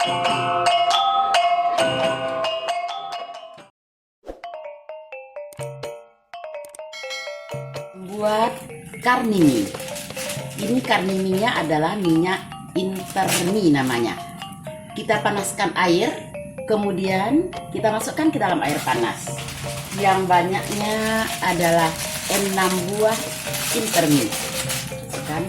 Buat karni mie. Ini karni mie-nya adalah minyak intermi namanya. Kita panaskan air, kemudian kita masukkan ke dalam air panas. Yang banyaknya adalah 6 buah intermi. Kan?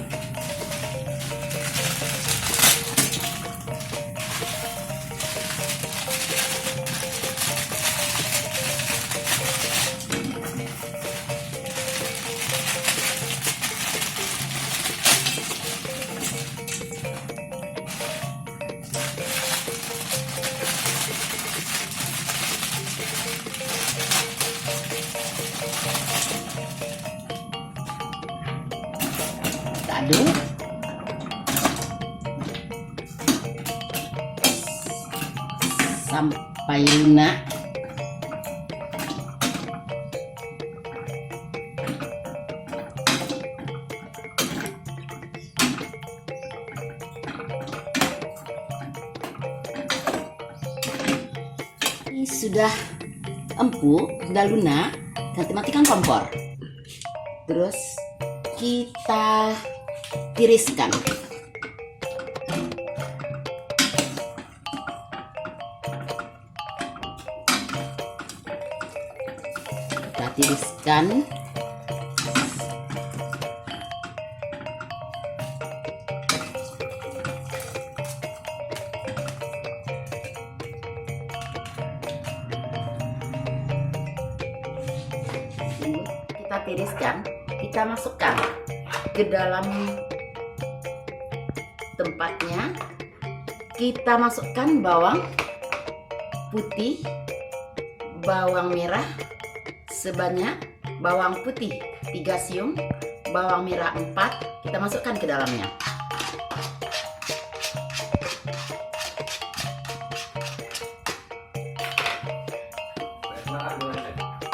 Aduk sampai lunak. Ini sudah empuk, sudah lunak. Nanti matikan kompor. Terus kita tiriskan. Kita tiriskan. Kita tiriskan, kita masukkan ke dalam tempatnya. Kita masukkan bawang putih, bawang merah sebanyak, bawang putih 3 siung, bawang merah 4, kita masukkan ke dalamnya.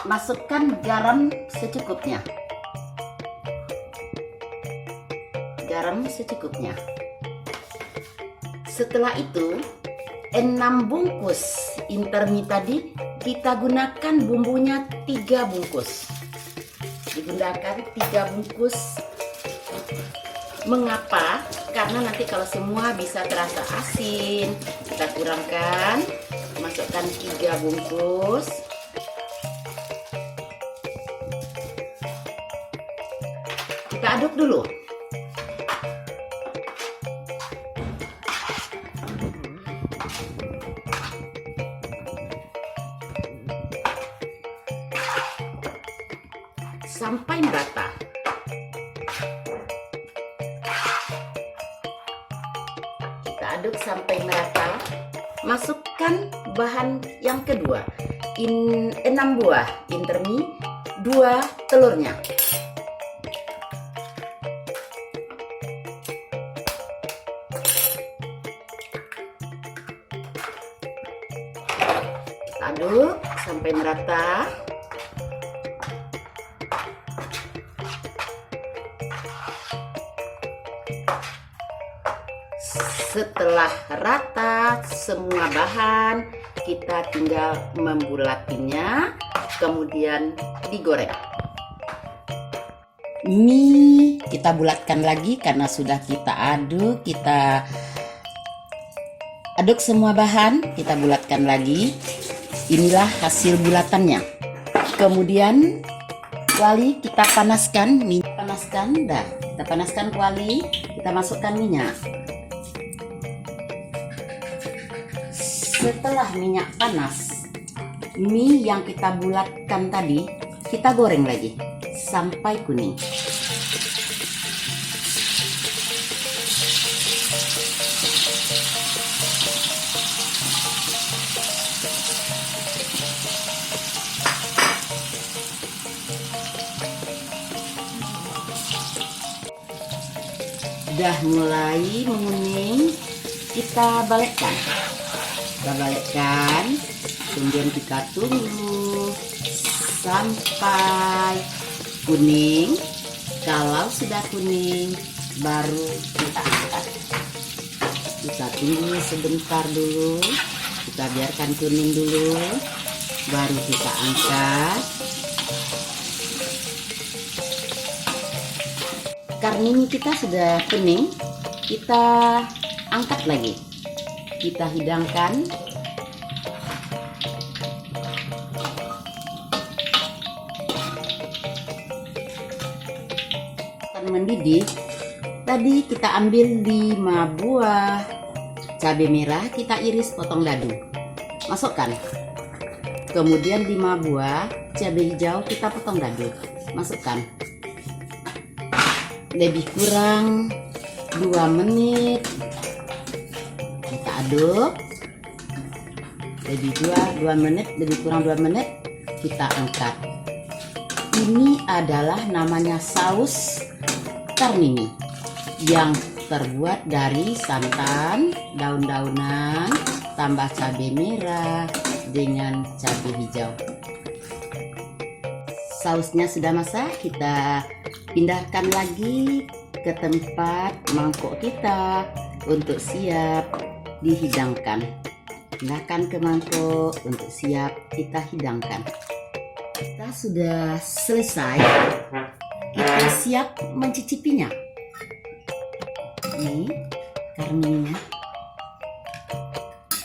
Masukkan garam secukupnya. Garam secukupnya. Setelah itu 6 bungkus intermi tadi kita gunakan bumbunya 3 bungkus. Digunakan 3 bungkus. Mengapa? Karena nanti kalau semua bisa terasa asin, kita kurangkan, masukkan 3 bungkus. Kita aduk dulu. Sampai merata. Kita aduk sampai merata. Masukkan bahan yang kedua. 6 buah intermi, 2 telurnya. Aduk sampai merata. Setelah rata semua bahan, kita tinggal membulatinya, kemudian digoreng. Mie kita bulatkan lagi karena sudah kita aduk. Kita aduk semua bahan, kita bulatkan lagi. Inilah hasil bulatannya. Kemudian kuali kita panaskan, minyak panaskan, kita panaskan kuali, kita masukkan minyak. Setelah minyak panas, mie yang kita bulatkan tadi kita goreng lagi sampai kuning. Sudah mulai menguning, kita balikkan. Kemudian kita tunggu sampai kuning. Kalau sudah kuning, baru kita angkat. Kita tunggu sebentar dulu, kita biarkan kuning dulu, baru kita angkat. Karena ini kita sudah kuning, kita angkat lagi, kita hidangkan. Akan mendidih. Tadi kita ambil 5 buah cabai merah, kita iris potong dadu, masukkan. Kemudian 5 buah cabai hijau kita potong dadu, masukkan. Lebih kurang 2 menit kita aduk. Lebih kurang 2 menit kita angkat. Ini adalah namanya saus karnini yang terbuat dari santan, daun-daunan, tambah cabai merah dengan cabai hijau. Sausnya sudah masak, kita pindahkan lagi ke tempat mangkok kita untuk siap dihidangkan. Pindahkan ke mangkok untuk siap kita hidangkan. Kita sudah selesai, kita siap mencicipinya. Ini karninya.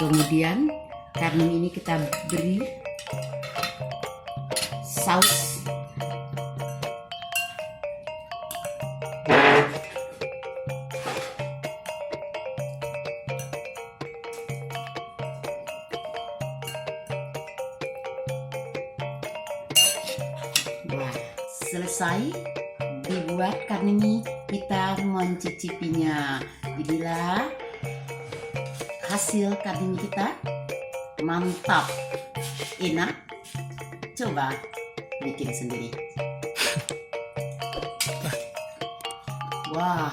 Kemudian karni ini kita beri saus. Wah, selesai dibuat karni, kita mencicipinya. Inilah hasil karni kita. Mantap, enak. Coba bikin sendiri. Wah,